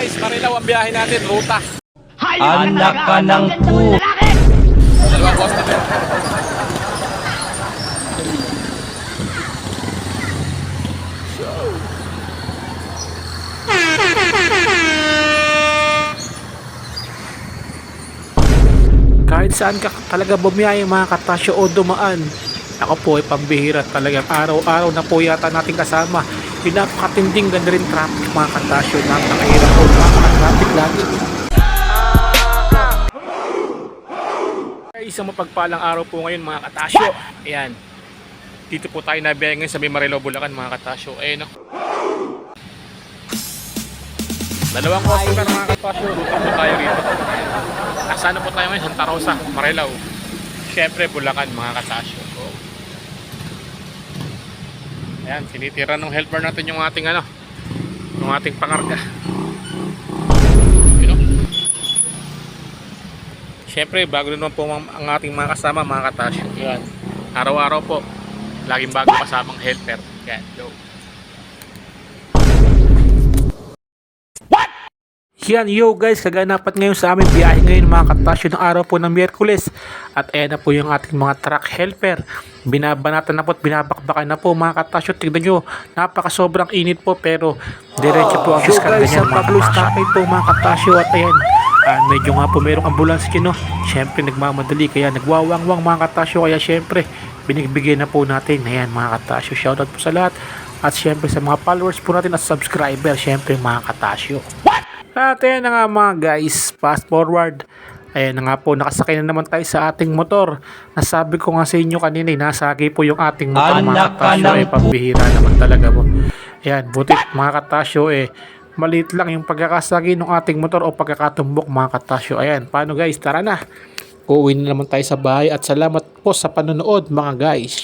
guys, Marilao ang biyahe natin, ruta. Anak ka ng pu... Dalawang costa na. Kahit saan ka talaga bumiyahe mga katasyo o dumaan, ako po ay pambihira talagang araw-araw na po yata nating kasama yung napakatinding ganda rin traffic mga katasyo. Napakahirap po mga traffic lagi. Isang mapagpalang araw po ngayon mga katasyo. Ayan, dito po tayo nabiyahe ngayon sa may Marilao, Bulacan mga katasyo. Ayan o, dalawang costa na mga katasyo, ruta po tayo rito. Nasaan po tayo ngayon? Santa Rosa, Marilao. Siyempre, Bulacan mga katasyo. So, ayan, tinitira ng helper natin yung ating yung ating pangarga. You know? Siyempre, bago naman po ang ating mga kasama mga katasyo. Ayan, araw-araw po, laging bago kasamang helper. Ayan, go. Yan, yo guys, kaganapan ngayon sa aming biyahe ngayon mga katasyo ng araw po ng Miyerkules. At ayan na po yung ating mga truck helper. Binabanatan na po at binabakbakan na po mga katasyo. Tignan nyo, napaka sobrang init po pero diretso po ang diskarga niya mga katasyo po mga katasyo. At ayan, medyo nga po merong ambulance kino. Siyempre nagmamadali kaya nagwawangwang mga katasyo. Kaya siyempre binigbigay na po natin. Ayan mga katasyo, shoutout po sa lahat. At siyempre sa mga followers po natin at subscriber, siyempre mga katasyo. At ayan na nga mga guys, fast forward. Ayan na nga po, nakasakay na naman tayo sa ating motor. Nasabi ko nga sa inyo kanina, nasagi po yung ating motor mga katasyo. Pambihira naman talaga po. Ayan, butit mga katasyo maliit lang yung pagkakasagi ng ating motor o pagkakatumbok mga katasyo. Ayan, paano guys, tara na. Uuwi na naman tayo sa bahay at salamat po sa panonood mga guys.